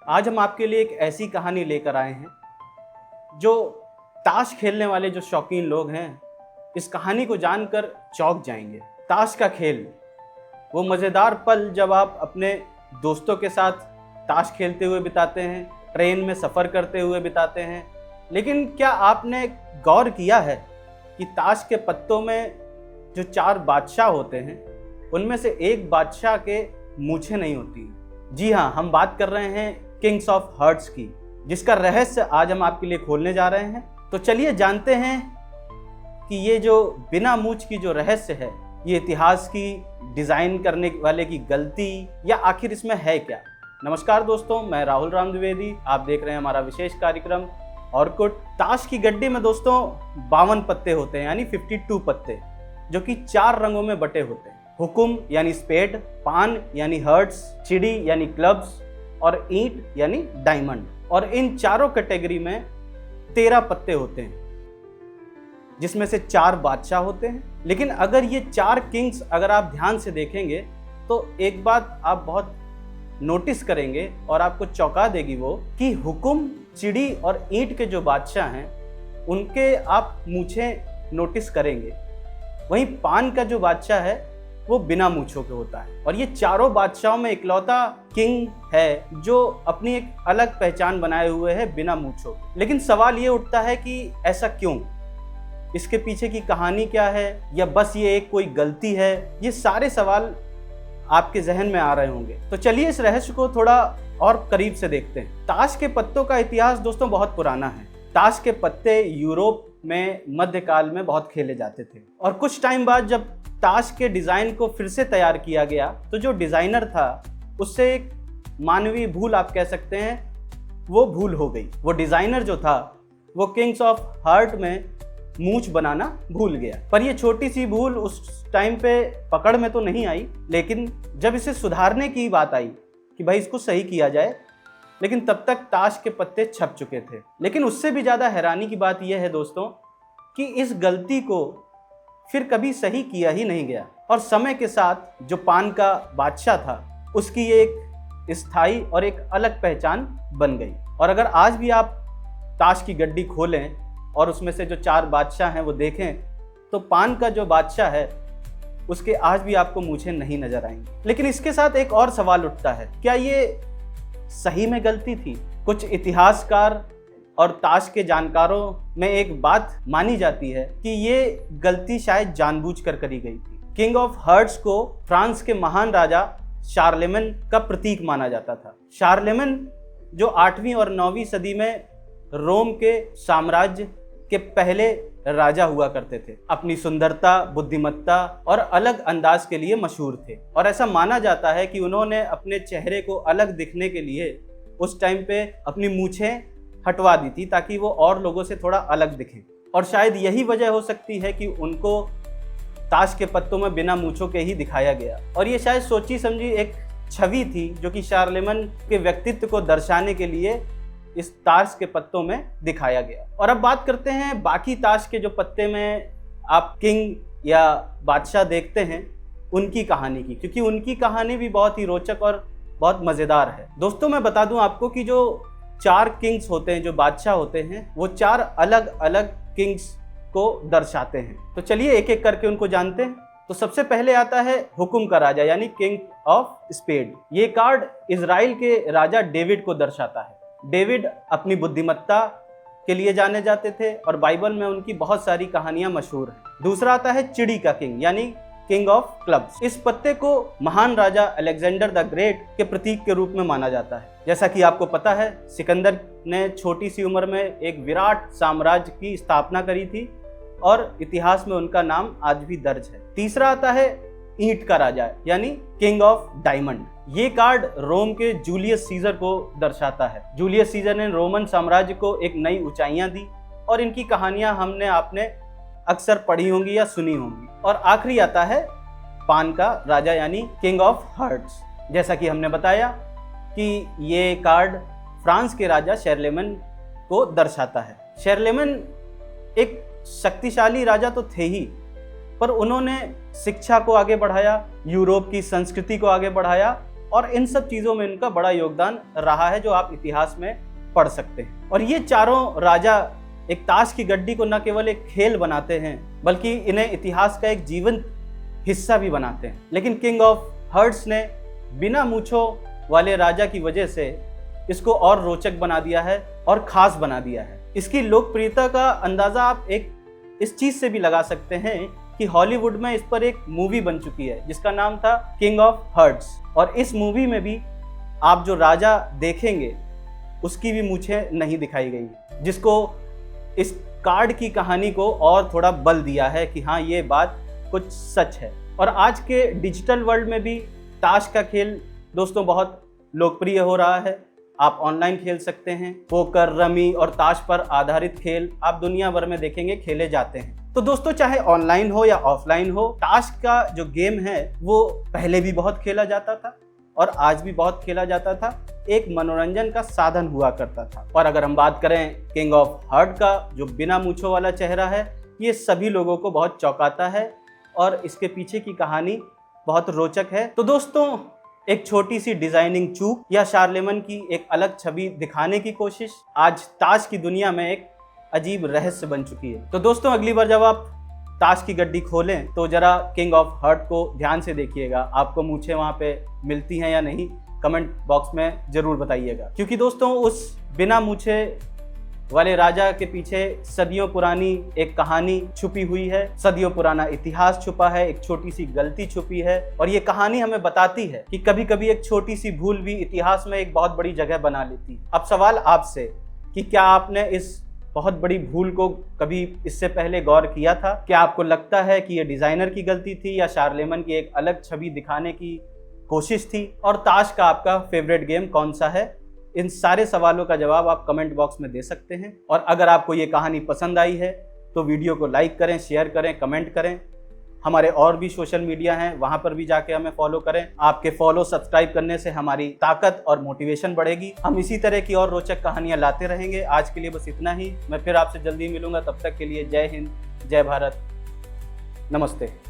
आज हम आपके लिए एक ऐसी कहानी लेकर आए हैं जो ताश खेलने वाले जो शौकीन लोग हैं इस कहानी को जानकर चौंक जाएंगे। ताश का खेल, वो मज़ेदार पल जब आप अपने दोस्तों के साथ ताश खेलते हुए बिताते हैं, ट्रेन में सफ़र करते हुए बिताते हैं। लेकिन क्या आपने गौर किया है कि ताश के पत्तों में जो 4 बादशाह होते हैं उनमें से एक बादशाह के मूछें नहीं होती। जी हाँ, हम बात कर रहे हैं किंग्स ऑफ हार्ट्स की, जिसका रहस्य आज हम आपके लिए खोलने जा रहे हैं। तो चलिए जानते हैं कि ये जो बिना मूछ की जो रहस्य है, ये इतिहास की डिज़ाइन करने वाले की गलती या आखिर इसमें है क्या। नमस्कार दोस्तों, मैं राहुल राम द्विवेदी, आप देख रहे हैं हमारा विशेष कार्यक्रम ऑर्कुट। ताश की गड्डी में दोस्तों 52 पत्ते होते हैं, यानी 52 पत्ते, जो कि 4 रंगों में बटे होते हैं। हुकुम यानी स्पेड, पान यानी हर्ट्स, चिड़ी यानी क्लब्स और ईंट यानी डायमंड। और इन चारों कैटेगरी में 13 पत्ते होते हैं, जिसमें से 4 बादशाह होते हैं। लेकिन अगर ये 4 किंग्स अगर आप ध्यान से देखेंगे तो एक बात आप बहुत नोटिस करेंगे और आपको चौंका देगी, वो कि हुकुम, चिड़ी और ईंट के जो बादशाह हैं उनके आप मूछें नोटिस करेंगे। वहीं पान का जो बादशाह है वो बिना मूछों के होता है। और ये चारों बादशाहों में इकलौता किंग है जो अपनी एक अलग पहचान बनाए हुए है बिना मूछों। लेकिन सवाल ये उठता है कि ऐसा क्यों, इसके पीछे की कहानी क्या है, या बस ये एक कोई गलती है। ये सारे सवाल आपके जहन में आ रहे होंगे। तो चलिए इस रहस्य को थोड़ा और करीब से देखते हैं। ताश के पत्तों का इतिहास दोस्तों बहुत पुराना है। ताश के पत्ते यूरोप में मध्यकाल में बहुत खेले जाते थे, और कुछ टाइम बाद जब ताश के डिज़ाइन को फिर से तैयार किया गया तो जो डिज़ाइनर था उससे एक मानवीय भूल आप कह सकते हैं, वो भूल हो गई। वो डिज़ाइनर जो था वो किंग्स ऑफ हार्ट में मूछ बनाना भूल गया। पर ये छोटी सी भूल उस टाइम पे पकड़ में तो नहीं आई, लेकिन जब इसे सुधारने की बात आई कि भाई इसको सही किया जाए, लेकिन तब तक ताश के पत्ते छप चुके थे। लेकिन उससे भी ज़्यादा हैरानी की बात यह है दोस्तों कि इस गलती को फिर कभी सही किया ही नहीं गया, और समय के साथ जो पान का बादशाह था उसकी एक स्थायी और एक अलग पहचान बन गई। और अगर आज भी आप ताश की गड्डी खोलें और उसमें से जो 4 बादशाह हैं वो देखें, तो पान का जो बादशाह है उसके आज भी आपको मूछें नहीं नजर आएंगी। लेकिन इसके साथ एक और सवाल उठता है, क्या ये सही में गलती थी? कुछ इतिहासकार और ताश के जानकारों में एक बात मानी जाती है कि ये गलती शायद जानबूझकर करी गई थी। किंग ऑफ हार्ट्स को फ्रांस के महान राजा शार्लेमेन का प्रतीक माना जाता था। शार्लेमेन जो 8वीं और 9वीं सदी में रोम के साम्राज्य के पहले राजा हुआ करते थे। अपनी सुंदरता, बुद्धिमत्ता और अलग अंदाज के लिए मशहूर थे, और ऐसा माना जाता है कि उन्होंने अपने चेहरे को अलग दिखने के लिए उस टाइम पे अपनी मूछें हटवा दी थी ताकि वो और लोगों से थोड़ा अलग दिखें। और शायद यही वजह हो सकती है कि उनको ताश के पत्तों में बिना मूछों के ही दिखाया गया, और ये शायद सोची समझी एक छवि थी जो कि शार्लेमेन के व्यक्तित्व को दर्शाने के लिए इस ताश के पत्तों में दिखाया गया। और अब बात करते हैं बाकी ताश के जो पत्ते में आप किंग या बादशाह देखते हैं उनकी कहानी की, क्योंकि उनकी कहानी भी बहुत ही रोचक और बहुत मज़ेदार है। दोस्तों मैं बता दूं आपको कि जो 4 किंग्स होते हैं, जो बादशाह होते हैं, वो 4 अलग अलग किंग्स को दर्शाते हैं। तो चलिए एक एक करके उनको जानते हैं। तो सबसे पहले आता है हुकुम का राजा, यानी किंग ऑफ स्पेड। ये कार्ड इजराइल के राजा डेविड को दर्शाता है। डेविड अपनी बुद्धिमत्ता के लिए जाने जाते थे और बाइबल में उनकी बहुत सारी कहानियां मशहूर हैं। दूसरा आता है चिड़ी का किंग, यानी किंग ऑफ क्लब्स। इस पत्ते को महान राजा अलेक्जेंडर द ग्रेट के प्रतीक के रूप में माना जाता है। जैसा कि आपको पता है, सिकंदर ने छोटी सी उम्र में एक विराट साम्राज्य की स्थापना करी थी, और इतिहास में उनका नाम आज भी दर्ज है। तीसरा आता है ईंट का राजा, यानी किंग ऑफ डायमंड। ये कार्ड रोम के जूलियस सीजर को दर्शाता है। जूलियस सीजर ने रोमन साम्राज्य को एक नई ऊंचाइयां दी, और इनकी कहानियां आपने अक्सर पढ़ी होंगी या सुनी होंगी। और आखिरी आता है पान का राजा, यानी किंग ऑफ हार्ट्स। जैसा कि हमने बताया कि ये कार्ड फ्रांस के राजा शार्लेमेन को दर्शाता है। शार्लेमेन एक शक्तिशाली राजा तो थे ही, पर उन्होंने शिक्षा को आगे बढ़ाया, यूरोप की संस्कृति को आगे बढ़ाया, और इन सब चीज़ों में इनका बड़ा योगदान रहा है जो आप इतिहास में पढ़ सकते हैं। और ये चारों राजा एक ताश की गड्डी को न केवल एक खेल बनाते हैं बल्कि इन्हें इतिहास का एक जीवंत हिस्सा भी बनाते हैं। लेकिन किंग ऑफ हर्ट्स ने बिना मूंछों वाले राजा की वजह से इसको और रोचक बना दिया है और खास बना दिया है। इसकी लोकप्रियता का अंदाजा आप एक इस चीज से भी लगा सकते हैं कि हॉलीवुड में इस पर एक मूवी बन चुकी है जिसका नाम था किंग ऑफ हर्ट्स, और इस मूवी में भी आप जो राजा देखेंगे उसकी भी मूंछें नहीं दिखाई गई, जिसको इस कार्ड की कहानी को और थोड़ा बल दिया है कि हाँ ये बात कुछ सच है। और आज के डिजिटल वर्ल्ड में भी ताश का खेल दोस्तों बहुत लोकप्रिय हो रहा है। आप ऑनलाइन खेल सकते हैं। पोकर, रमी और ताश पर आधारित खेल आप दुनिया भर में देखेंगे खेले जाते हैं। तो दोस्तों चाहे ऑनलाइन हो या ऑफलाइन हो, ताश का जो गेम है वो पहले भी बहुत खेला जाता था और आज भी बहुत खेला जाता था। एक मनोरंजन का साधन हुआ करता था। और अगर हम बात करें किंग ऑफ हर्ट का, जो बिना मूंछों वाला चेहरा है, ये सभी लोगों को बहुत चौंकाता है और इसके पीछे की कहानी बहुत रोचक है। तो दोस्तों एक छोटी सी डिजाइनिंग चूक या शार्लेमन की एक अलग छवि दिखाने की कोशिश आज ताश की दुनिया में एक अजीब रहस्य बन चुकी है। तो दोस्तों अगली बार जब आप ताश की गड्डी खोलें तो जरा किंग ऑफ हर्ट को ध्यान से देखिएगा। आपको मूंछें वहां पे मिलती हैं या नहीं, कमेंट बॉक्स में जरूर बताइएगा। क्योंकि दोस्तों उस बिना मूंछे वाले राजा के पीछे सदियों पुरानी एक कहानी छुपी हुई है, सदियों पुराना इतिहास छुपा है, एक छोटी सी गलती छुपी है। और ये कहानी हमें बताती है कि कभी कभी एक छोटी सी भूल भी इतिहास में एक बहुत बड़ी जगह बना लेती है। अब सवाल आपसे कि क्या आपने इस बहुत बड़ी भूल को कभी इससे पहले गौर किया था? क्या आपको लगता है कि ये डिजाइनर की गलती थी या शार्लेमन की एक अलग छवि दिखाने की कोशिश थी? और ताश का आपका फेवरेट गेम कौन सा है? इन सारे सवालों का जवाब आप कमेंट बॉक्स में दे सकते हैं। और अगर आपको ये कहानी पसंद आई है तो वीडियो को लाइक करें, शेयर करें, कमेंट करें। हमारे और भी सोशल मीडिया हैं, वहां पर भी जाके हमें फॉलो करें। आपके फॉलो, सब्सक्राइब करने से हमारी ताकत और मोटिवेशन बढ़ेगी। हम इसी तरह की और रोचक कहानियां लाते रहेंगे। आज के लिए बस इतना ही। मैं फिर आपसे जल्दी मिलूंगा। तब तक के लिए जय हिंद, जय भारत, नमस्ते।